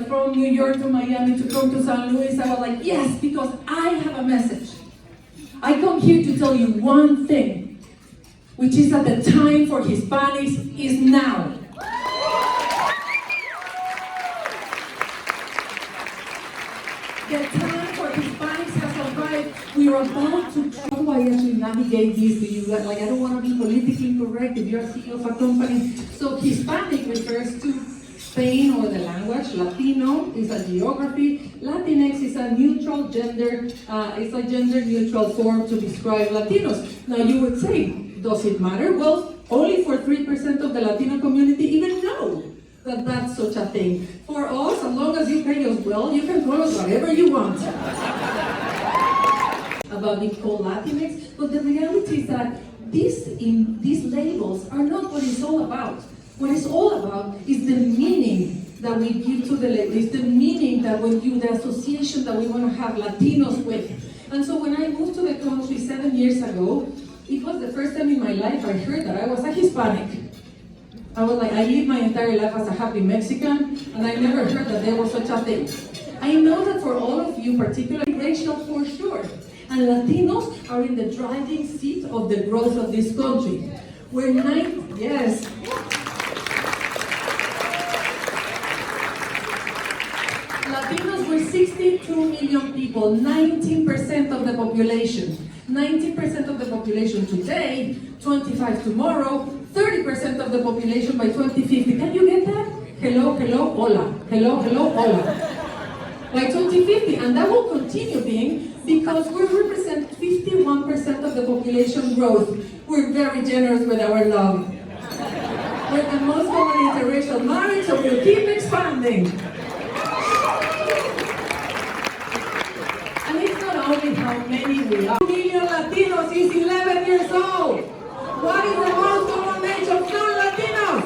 from New York to Miami to come to San Luis, I was like, yes, because I have a message. I come here to tell you one thing, which is that the time for Hispanics is now. The time for Hispanics has arrived. We are about to try. How do I actually navigate this? Do you like? I don't want to be politically correct. If you're a CEO of a company, so Hispanic refers to Spain or the language. Latino is a geography. Latinx is a neutral gender. It's a gender-neutral form to describe Latinos. Now you would say, does it matter? Well, only for 3% of the Latino community even know that that's such a thing. For us, as long as you pay us well, you can call us whatever you want. About being called Latinx, but the reality is that these labels are not what it's all about. What it's all about is the meaning that we give to the label. It's the meaning that the association that we want to have Latinos with. And so when I moved to the country 7 years ago, it was the first time in my life I heard that I was a Hispanic. I was like, I lived my entire life as a happy Mexican, and I never heard that there was such a thing. I know that for all of you, particularly racial for sure, and Latinos are in the driving seat of the growth of this country. We're yes. Latinos were 62 million people, 19% of the population. 19% of the population today, 25 tomorrow, 30% of the population by 2050. Can you get that? Hello, hello, hola. Hello, hello, hola. By 2050, and that will continue being because we represent 51% of the population growth. We're very generous with our love. We're the most common interracial marriage, so we'll keep expanding. And it's not only how many we are. 2 million Latinos is 11 years old. What is the most common age of non-Latinos?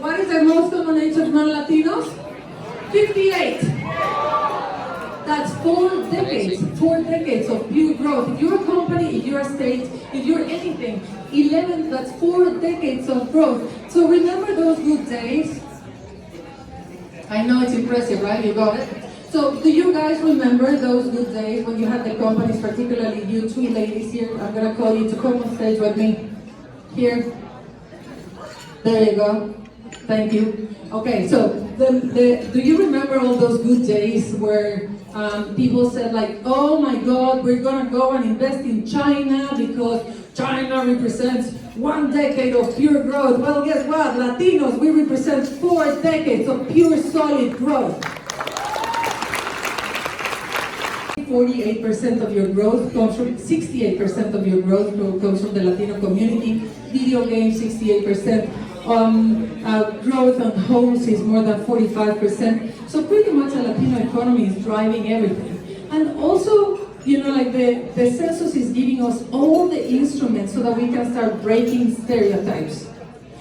What is the most common age of non-Latinos? 58. That's 4 decades of pure growth. If you're a company, if you're a state, if you're anything, 11, that's 4 decades of growth. So remember those good days? I know it's impressive, right? You got it? So do you guys remember those good days when you had the companies, particularly you two ladies here? I'm going to call you to come on stage with me. Here. There you go. Thank you. Okay, so do you remember all those good days where people said like, oh my God, we're going to go and invest in China because China represents 1 decade of pure growth. Well, guess what? Latinos, we represent 4 decades of pure solid growth. 48% of your growth comes from, 68% of your growth comes from the Latino community. Video games, 68%. Growth on homes is more than 45%. So pretty much the Latino economy is driving everything. And also, you know, like the census is giving us all the instruments so that we can start breaking stereotypes.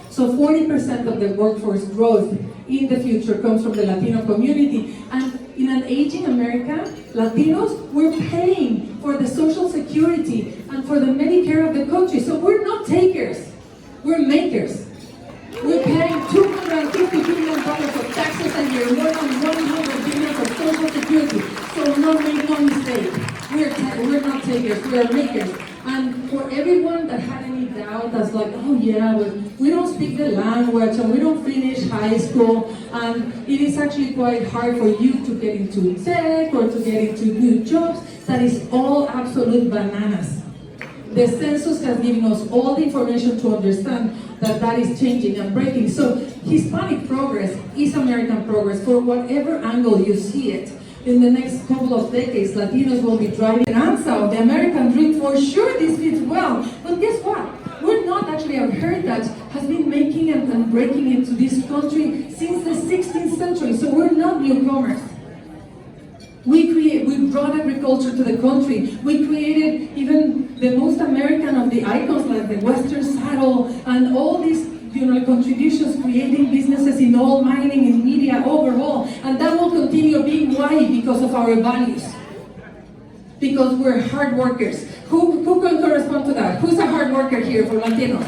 So 40% of the workforce growth in the future comes from the Latino community. And in an aging America, Latinos, we're paying for the Social Security and for the Medicare of the country. So we're not takers, we're makers. We're paying $250 billion of taxes a year, more than $100 billion for Social Security. So make no mistake, we're not takers, we're makers. And for everyone that had any doubt, that's like, oh yeah, but we don't speak the language and we don't finish high school, and it is actually quite hard for you to get into tech or to get into new jobs, that is all absolute bananas. The census has given us all the information to understand that that is changing and breaking. So Hispanic progress is American progress for whatever angle you see it. In the next couple of decades, Latinos will be driving the answer of the American dream. For sure this fits well. But guess what? We're not actually a herd that has been making and breaking into this country since the 16th century. So we're not newcomers. We brought agriculture to the country. We created even the most American of the icons like the Western saddle and all these contributions, creating businesses in oil, mining, in media overall. And that will continue being why? Because of our values. Because we're hard workers. Who can correspond to that? Who's a hard worker here for Latinos?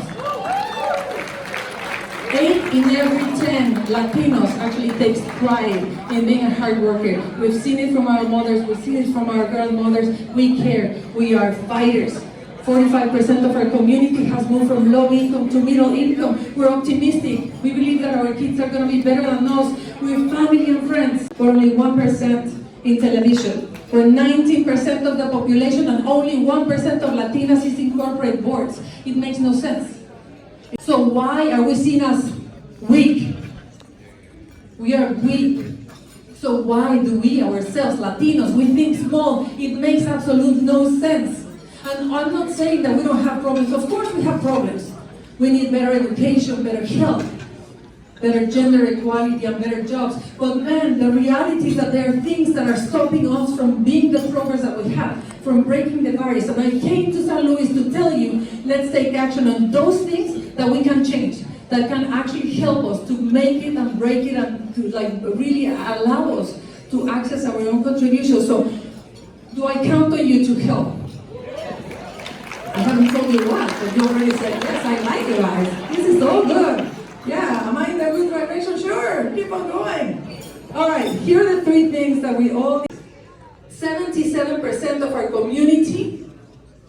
8 in every 10 Latinos actually takes pride in being a hard worker. We've seen it from our mothers, we've seen it from our grandmothers. We care, we are fighters. 45% of our community has moved from low income to middle income. We're optimistic. We believe that our kids are going to be better than us. We're family and friends. We're only 1% in television. We're 19% of the population and only 1% of Latinas is in corporate boards. It makes no sense. So why are we seen as weak? We are weak. So why do we ourselves, Latinos, we think small? It makes absolute no sense. And I'm not saying that we don't have problems. Of course we have problems. We need better education, better health, better gender equality, and better jobs. But man, the reality is that there are things that are stopping us from being the progress that we have, from breaking the barriers. And I came to San Luis to tell you, let's take action on those things that we can change, that can actually help us to make it and break it and to really allow us to access our own contribution. So, do I count on you to help? I haven't told you what, but you already said, yes, I like it, guys. This is all good. Yeah, am I in the good direction? Sure, keep on going. All right, here are the 3 things that we all need. 77% of our community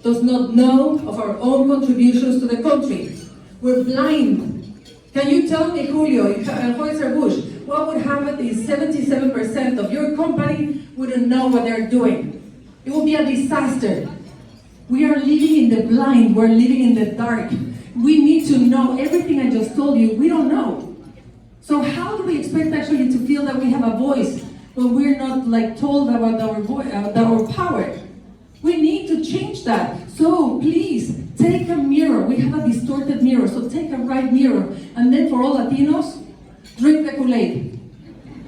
does not know of our own contributions to the country. We're blind. Can you tell me, Julio, Bush, what would happen if 77% of your company wouldn't know what they're doing? It would be a disaster. We are living in the blind, we're living in the dark. We need to know everything I just told you, we don't know. So how do we expect actually to feel that we have a voice when we're not told about our power? We need to change that. So please, take a mirror. We have a distorted mirror, so take a right mirror. And then for all Latinos, drink the Kool-Aid.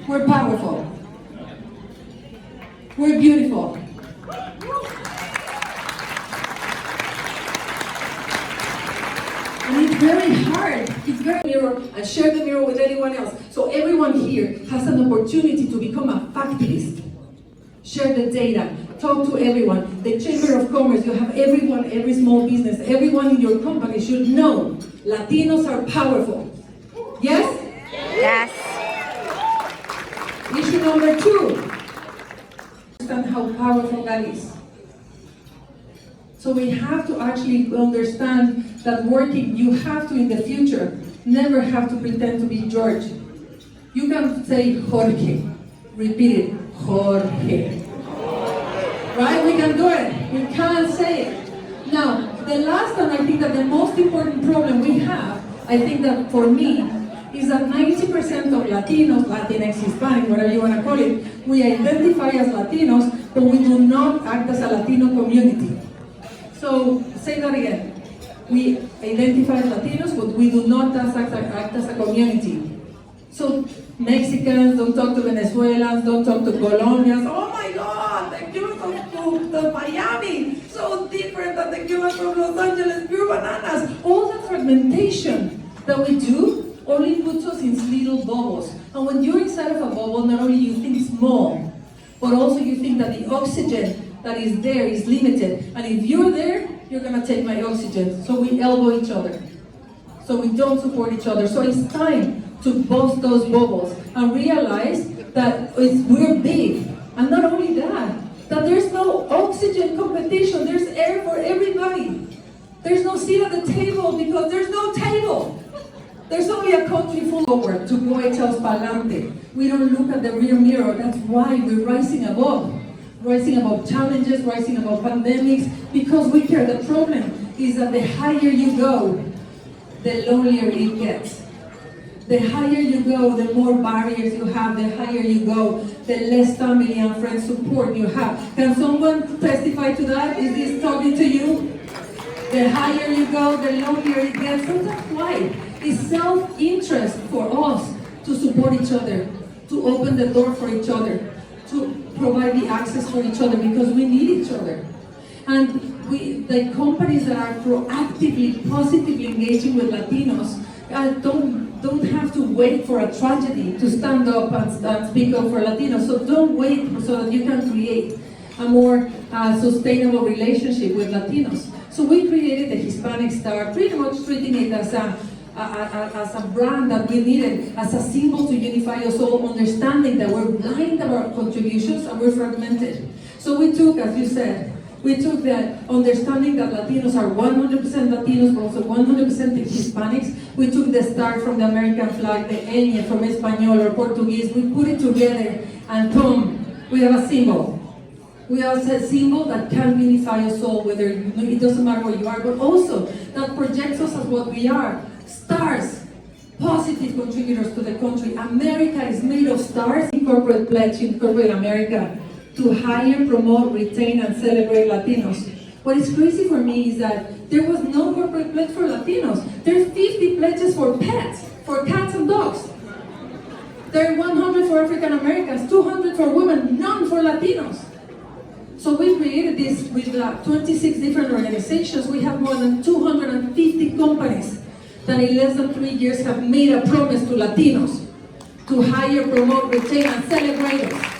We're powerful. We're beautiful. And it's very hard. It's very mirror, and share the mirror with anyone else. So everyone here has an opportunity to become a factivist. Share the data. Talk to everyone. The Chamber of Commerce, you have everyone, every small business, everyone in your company should know Latinos are powerful. Yes? Yes. Issue number 2. Understand how powerful that is. So we have to actually understand that working, you have to in the future, never have to pretend to be George. You can say Jorge. Repeat it, Jorge. Right? We can do it. We can say it. Now, the last and I think that the most important problem we have, I think that for me, is that 90% of Latinos, Latinx, Hispanic, whatever you want to call it, we identify as Latinos, but we do not act as a Latino community. So, say that again. We identify as Latinos, but we do not act as a community. So, Mexicans don't talk to Venezuelans, don't talk to Colombians. Oh my God, the Cubans from Miami, so different than the Cubans from Los Angeles, pure bananas. All that fragmentation that we do only puts us in little bubbles. And when you're inside of a bubble, not only you think small, but also you think that the oxygen that is there is limited. And if you're there, you're gonna take my oxygen. So we elbow each other. So we don't support each other. So it's time to bust those bubbles and realize that we're big. And not only that there's no oxygen competition, there's air for everybody. There's no seat at the table because there's no table. There's only a country full forward to go echados pa'lante. We don't look at the rear mirror. That's why we're rising above challenges, rising above pandemics, because we care. The problem is that the higher you go, the lonelier it gets. The higher you go, the more barriers you have. The higher you go, the less family and friend support you have. Can someone testify to that? Is this talking to you? The higher you go, the lonelier it gets. So that's why it's self-interest for us to support each other, to open the door for each other, to provide the access for each other, because we need each other. And the companies that are proactively, positively engaging with Latinos don't have to wait for a tragedy to stand up and speak up for Latinos. So don't wait so that you can create a more sustainable relationship with Latinos. So we created the Hispanic Star, pretty much treating it as as a brand that we needed, as a symbol to unify us all, understanding that we're blind about our contributions and we're fragmented. So we took, as you said, we took that understanding that Latinos are 100% Latinos, but also 100% Hispanics. We took the star from the American flag, the ñ from Espanol or Portuguese. We put it together, and boom, we have a symbol. We have a symbol that can unify us all, whether it doesn't matter where you are, but also that projects us as what we are. Stars, positive contributors to the country. America is made of stars. Corporate pledge in corporate America to hire, promote, retain, and celebrate Latinos. What is crazy for me is that there was no corporate pledge for Latinos. There's 50 pledges for pets, for cats and dogs. There are 100 for African Americans, 200 for women, none for Latinos. So we created this with 26 different organizations. We have more than 250 companies that in less than 3 years have made a promise to Latinos to hire, promote, retain, and celebrate us.